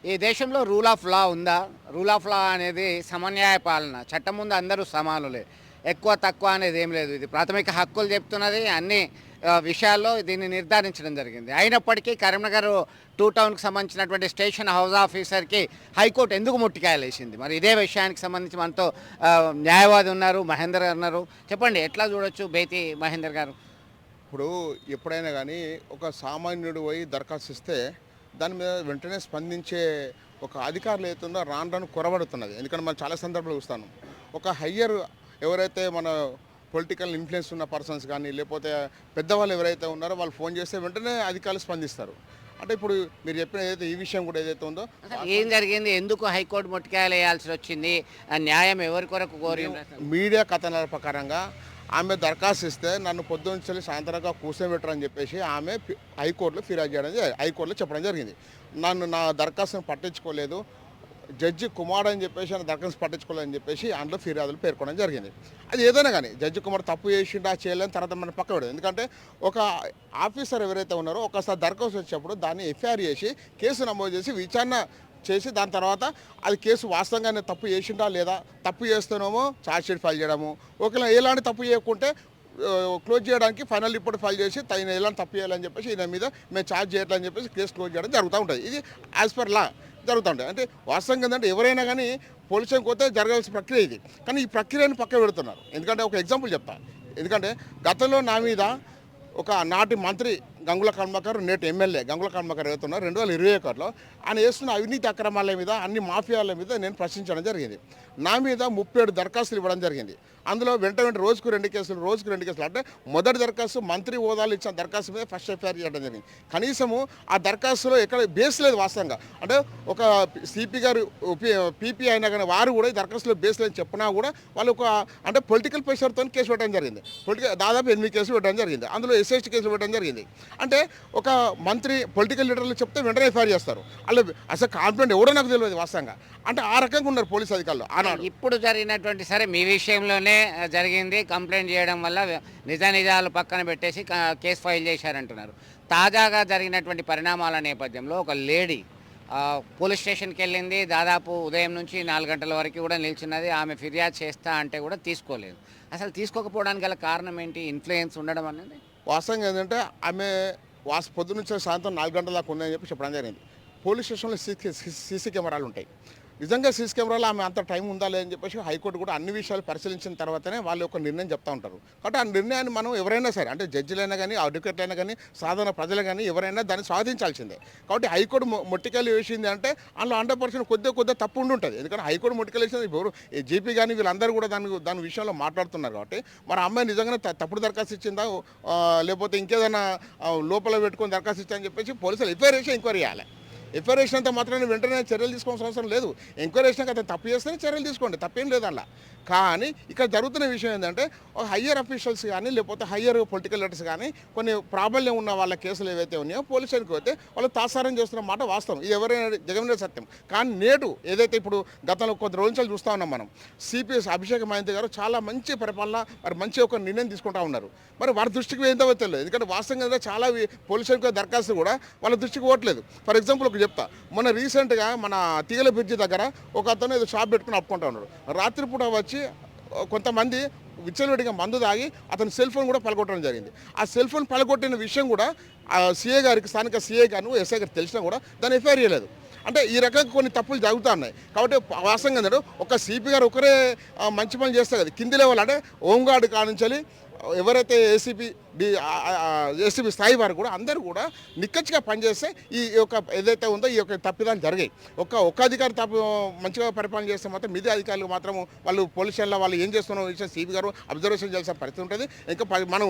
ఈ దేశంలో rule of law ఉందా? రూల్ ఆఫ్ లా అనేది సమన్యాయ పాలన. చట్టం ముందు అందరూ సమానులే. ఎక్కువ, తక్కువ అనేది ఏం లేదు. ఇది ప్రాథమిక హక్కులు చెప్తున్నది. అన్ని విషయాల్లో దీన్ని నిర్ధారించడం జరిగింది. అయినప్పటికీ కరీంనగర్ 2 టౌన్‌కి సంబంధించినటువంటి స్టేషన్ హౌస్ ఆఫీసర్‌కి హైకోర్టు ఎందుకు ముట్టికాయలేసింది? మరి ఇదే విషయానికి సంబంధించి మనతో న్యాయవాది ఉన్నారు, మహేందర్ గారు ఉన్నారు. చెప్పండి, ఎట్లా చూడొచ్చు బేతి మహేందర్ గారు? ఇప్పుడు ఎప్పుడైనా కానీ ఒక సామాన్యుడు పోయి దరఖాస్తు ఇస్తే దాని మీద వెంటనే స్పందించే ఒక అధికారులు ఏతుందో రాను రాను కొరబడుతున్నది. ఎందుకంటే మనం చాలా సందర్భాలు చూస్తాను. ఒక హయ్యర్ ఎవరైతే మన పొలిటికల్ ఇన్ఫ్లుయెన్స్ ఉన్న పర్సన్స్ కానీ లేకపోతే పెద్దవాళ్ళు ఎవరైతే ఉన్నారో వాళ్ళు ఫోన్ చేస్తే వెంటనే అధికారులు స్పందిస్తారు. అంటే ఇప్పుడు మీరు చెప్పిన ఏదైతే ఈ విషయం కూడా ఏదైతే ఉందో అసలు ఏం జరిగింది? ఎందుకు హైకోర్టు ముట్టికాయలు వేయాల్సి వచ్చింది? ఆ న్యాయం ఎవరి కొరకు కోరింది అసలు? మీడియా కథనాల ప్రకారంగా ఆమె దరఖాస్తు ఇస్తే నన్ను పొద్దున్నే సాయంత్రంగా కూర్చోబెట్టరని చెప్పేసి ఆమె హైకోర్టులో ఫిర్యాదు చేయడం హైకోర్టులో చెప్పడం జరిగింది. నా దరఖాస్తును పట్టించుకోలేదు, జడ్జి కుమార్ అని చెప్పేసి ఆయన దరఖాస్తు పట్టించుకోలేదని చెప్పేసి అందులో ఫిర్యాదులు పేర్కొనడం జరిగింది. అది ఏదైనా కానీ జడ్జి కుమార్ తప్పు చేసిండా చేయలేని తర్వాత మనం పక్క పెడదు. ఎందుకంటే ఒక ఆఫీసర్ ఎవరైతే ఉన్నారో ఒకసారి దరఖాస్తు వచ్చినప్పుడు దాన్ని ఎఫ్ఐఆర్ చేసి కేసు నమోదు చేసి విచారణ చేసి దాని తర్వాత అది కేసు వాస్తవంగానే తప్పు చేసిండా లేదా, తప్పు చేస్తున్నామో ఛార్జ్షీట్ ఫైల్ చేయడము, ఒకవేళ ఎలాంటి తప్పు చేయకుంటే క్లోజ్ చేయడానికి ఫైనల్ రిపోర్ట్ ఫైల్ చేసి తగిన ఎలాంటి తప్పు చేయాలని చెప్పేసి ఈయన మీద మేము ఛార్జ్ చేయాలని చెప్పేసి కేసు క్లోజ్ చేయడం జరుగుతూ ఉంటుంది. ఇది యాజ్ పర్ లా జరుగుతూ ఉంటుంది. అంటే వాస్తవంగా ఏంటంటే ఎవరైనా కానీ పోలీసులకు పోతే జరగాల్సిన ప్రక్రియ ఇది. కానీ ఈ ప్రక్రియను పక్క పెడుతున్నారు. ఎందుకంటే ఒక ఎగ్జాంపుల్ చెప్తాను. ఎందుకంటే గతంలో నా మీద ఒక నాటి మంత్రి గంగుల కమలాకర్, నేటి ఎమ్మెల్యే గంగుల కమలాకర్ అవుతున్నారు 2021లో ఆయన చేస్తున్న అవినీతి అక్రమాల మీద అన్ని మాఫియాల మీద నేను ప్రశ్నించడం జరిగింది. నా మీద 37 దరఖాస్తులు ఇవ్వడం జరిగింది. అందులో వెంట రోజుకు 2 కేసులు. అంటే మొదటి దరఖాస్తు మంత్రి హోదాలు ఇచ్చిన దరఖాస్తు మీద ఫస్ట్ ఎఫ్ఐఆర్ చేయడం జరిగింది. కనీసము ఆ దరఖాస్తులో ఎక్కడ బేస్ లేదు వాస్తవంగా. అంటే ఒక సిపి గారు పీపీ అయినా కానీ వారు కూడా ఈ దరఖాస్తులో బేస్ లేదని చెప్పినా కూడా వాళ్ళు ఒక అంటే పొలిటికల్ ప్రెషర్తో కేసు పెట్టడం జరిగింది. దాదాపు 8 కేసులు పెట్టడం జరిగింది. అందులో ఎస్ఎస్టీ కేసులు పెట్టడం జరిగింది. అంటే ఒక మంత్రి పొలిటికల్ లీడర్లు చెప్తే వెంటనే ఎఫ్ఐఆర్ చేస్తారు. అలా అసలు కాన్ఫిడెంట్ ఎవడో నాకు తెలియదు వాస్తవంగా. అంటే ఆ రకంగా ఉన్నారు పోలీసు అధికారులు ఆనాడు. ఇప్పుడు జరిగినటువంటి సరే మీ విషయంలోనే జరిగింది, కంప్లైంట్ చేయడం వల్ల నిజాలు పక్కన పెట్టేసి కేసు ఫైల్ చేశారంటున్నారు. తాజాగా జరిగినటువంటి పరిణామాల నేపథ్యంలో ఒక లేడీ పోలీస్ స్టేషన్కి వెళ్ళింది. దాదాపు ఉదయం నుంచి 4 గంటల వరకు కూడా నిల్చున్నది. ఆమె ఫిర్యాదు చేస్తా అంటే కూడా తీసుకోలేదు. అసలు తీసుకోకపోవడానికి గల కారణం ఏంటి? ఇన్ఫ్లుయెన్స్ ఉండడం అనేది వాస్తవంగా ఏంటంటే ఆమె పొద్దున్న నుంచి సాయంత్రం 4 గంటల దాకా ఉందని చెప్పి చెప్పడం జరిగింది. పోలీస్ స్టేషన్లో సీసీ కెమెరాలు ఉంటాయి. నిజంగా సీసీ కెమెరాలో ఆమె అంత టైం ఉందా లేదని చెప్పేసి హైకోర్టు కూడా అన్ని విషయాలు పరిశీలించిన తర్వాతనే వాళ్ళు ఒక నిర్ణయం చెప్తూ ఉంటారు. కాబట్టి ఆ నిర్ణయాన్ని మనం ఎవరైనా సరే అంటే జడ్జిలైనా కానీ అడ్వకేట్లైనా కానీ సాధారణ ప్రజలు కానీ ఎవరైనా దాన్ని స్వాధించాల్సిందే. కాబట్టి హైకోర్టు మొట్టికాయలు వేసింది అంటే అందులో 100% కొద్దిగా తప్పు ఉంటుంది. ఎందుకంటే హైకోర్టు మొట్టికాయలు వేసింది ఎవరు జీపీ కానీ వీళ్ళందరూ కూడా దాని విషయంలో మాట్లాడుతున్నారు. కాబట్టి మరి అమ్మాయి నిజంగానే తప్పుడు దరఖాస్తు ఇచ్చిందా లేకపోతే ఇంకేదైనా లోపల పెట్టుకొని దరఖాస్తు ఇచ్చా అని చెప్పేసి పోలీసులు ఎఫ్ఐఆర్ చేసి ఎంక్వైరీ చేయాలి. ఎఫ్ఐఆర్ చేసినంత మాత్రాన్ని వెంటనే చర్యలు తీసుకోవాల్సిన అవసరం లేదు. ఎంక్వైరీ చేసినాక అతను తప్పు చేస్తేనే చర్యలు తీసుకోండి, తప్పేం లేదు అలా. కానీ ఇక్కడ జరుగుతున్న విషయం ఏంటంటే హయ్యర్ అఫీషియల్స్ కానీ లేకపోతే హయ్యర్ పొలిటికల్ లీడర్స్ కానీ కొన్ని ప్రాబల్యం ఉన్న వాళ్ళ కేసులు ఏవైతే ఉన్నాయో పోలీస్ స్టేషన్కి పోతే వాళ్ళు తాసారం చేస్తున్న మాట వాస్తవం. ఇది ఎవరైనా జగన్ సత్యం. కానీ నేడు ఏదైతే ఇప్పుడు గతంలో కొద్ది రోజుల నుంచి చూస్తూ ఉన్నాం మనం, సిపిఎస్ అభిషేక్ మహంతి గారు చాలా మంచి పరిపాలన మరి మంచి ఒక నిర్ణయం తీసుకుంటూ ఉన్నారు. మరి వారి దృష్టికి ఏందో తెలియదు. ఎందుకంటే వాస్తవంగా చాలా పోలీస్ స్టేషన్కి దరఖాస్తు కూడా వాళ్ళ దృష్టికి పోవట్లేదు. ఫర్ ఎగ్జాంపుల్ ఒక చెప్తా, మొన్న రీసెంట్గా మన తీగల బ్రిడ్జి దగ్గర ఒక అతను ఏదో షాప్ పెట్టుకుని అప్పుకుంటా ఉన్నాడు. రాత్రిపూట వచ్చి కొంతమంది విచ్చలవిడిగా మందు తాగి అతని సెల్ ఫోన్ కూడా పలగొట్టడం జరిగింది. ఆ సెల్ ఫోన్ పలగొట్టిన విషయం కూడా సీఏ గారికి స్థానిక సీఏ గారు ఎస్ఐ గారికి తెలిసినా కూడా దాన్ని ఎఫ్ఐఆర్ చేయలేదు. అంటే ఈ రకంగా కొన్ని తప్పులు జరుగుతూ ఉన్నాయి. కాబట్టి వాస్తవంగా ఏంటంటే ఒక సిపి గారు ఒకరే మంచి పని చేస్తారు కదా, కింది లెవెల్ అంటే హోంగార్డు కానించాలి ఎవరైతే ఏసీబీ స్థాయి వారు కూడా అందరూ కూడా నిక్కచ్చిగా పనిచేస్తే ఈ యొక్క ఏదైతే ఉందో ఈ యొక్క తప్పిదాలు జరిగాయి. ఒక్క అధికారి మంచిగా పరిపాలన చేస్తే మాత్రం మిగతా అధికారులు మాత్రం వాళ్ళు పోలీస్ స్టేషన్లో వాళ్ళు ఏం చేస్తున్నారో విషయం సిపి గారు అబ్జర్వేషన్ చేయాల్సిన పరిస్థితి ఉంటుంది. ఇంకా మనం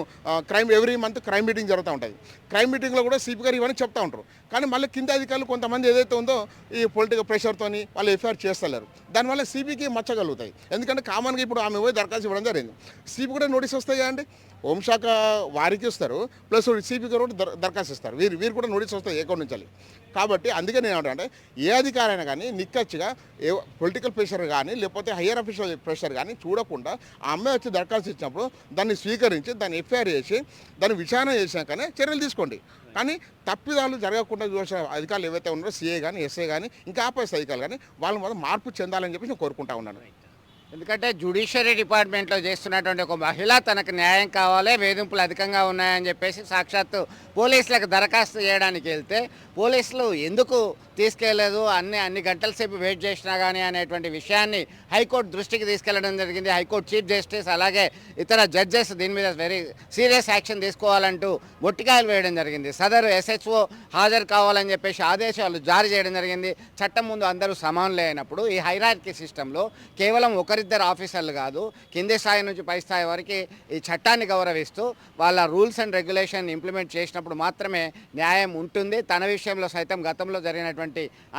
ఎవ్రీ మంత్ క్రైమ్ మీటింగ్ జరుగుతూ ఉంటుంది. క్రైమ్ మీటింగ్లో కూడా సిపి గారు ఇవన్నీ చెప్తూ ఉంటారు. కానీ మళ్ళీ కింద అధికారులు కొంతమంది ఏదైతే ఉందో ఈ పొలిటికల్ ప్రెషర్తో వాళ్ళు ఎఫ్ఐఆర్ చేస్తలేరు. దానివల్ల సిపికి మచ్చగలుగుతాయి. ఎందుకంటే కామన్గా ఇప్పుడు ఆమె పోయి దరఖాస్తు ఇవ్వడం జరిగింది. సిపి కూడా నోటీస్ వస్తాయి కదండి, హోంశాఖ వారికి ఇస్తారు, ప్లస్ సిపి గారు కూడా దరఖాస్తు ఇస్తారు. వీరు కూడా నోటీస్ వస్తాయి అకౌంట్ నుంచి. కాబట్టి అందుకే నేను ఏమంటే ఏ అధికారైనా కానీ నిక్కచ్చిగా పొలిటికల్ ప్రెషర్ కానీ లేకపోతే హయ్యర్ అఫీషియల్ ప్రెషర్ కానీ చూడకుండా ఆ అమ్మాయి వచ్చి దరఖాస్తు ఇచ్చినప్పుడు దాన్ని స్వీకరించి దాన్ని ఎఫ్ఐఆర్ చేసి దాన్ని విచారణ చేసినాకనే చర్యలు తీసుకోండి. కానీ తప్పిదాలు జరగకుండా చూసిన అధికారులు ఏవైతే ఉన్నారో సిఏ కానీ ఎస్ఐ కానీ ఇంకా ఆర్ఎస్ అధికారులు కానీ వాళ్ళు మాత్రం మార్పు చెందాలని చెప్పి నేను కోరుకుంటా ఉన్నాను. ఎందుకంటే జ్యుడిషియరీ డిపార్ట్మెంట్లో చేస్తున్నటువంటి ఒక మహిళ తనకు న్యాయం కావాలి, వేధింపులు అధికంగా ఉన్నాయని చెప్పేసి సాక్షాత్తు పోలీసులకు దరఖాస్తు చేయడానికి వెళ్తే పోలీసులు ఎందుకు తీసుకెళ్లేదు, అన్ని గంటల సేపు వెయిట్ చేసినా కానీ అనేటువంటి విషయాన్ని హైకోర్టు దృష్టికి తీసుకెళ్లడం జరిగింది. హైకోర్టు చీఫ్ జస్టిస్ అలాగే ఇతర జడ్జెస్ దీని మీద వెరీ సీరియస్ యాక్షన్ తీసుకోవాలంటూ మొట్టికాయలు వేయడం జరిగింది. సదరు ఎస్హెచ్ఓ హాజరు కావాలని చెప్పేసి ఆదేశాలు జారీ చేయడం జరిగింది. చట్టం ముందు అందరూ సమానులే అయినప్పుడు ఈ హైరార్కీ సిస్టంలో కేవలం ఒకరిద్దరు ఆఫీసర్లు కాదు, కింది స్థాయి నుంచి పై స్థాయి వరకు ఈ చట్టాన్ని గౌరవిస్తూ వాళ్ళ రూల్స్ అండ్ రెగ్యులేషన్ ఇంప్లిమెంట్ చేసినప్పుడు మాత్రమే న్యాయం ఉంటుంది. తన విషయంలో సైతం గతంలో జరిగినటువంటి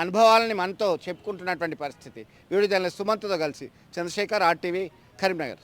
అనుభవాలని మనతో చెప్పుకుంటున్నటువంటి పరిస్థితి. వీడియో జర్నలిస్ట్ సుమంత్తో కలిసి చంద్రశేఖర్, RTV, కరీంనగర్.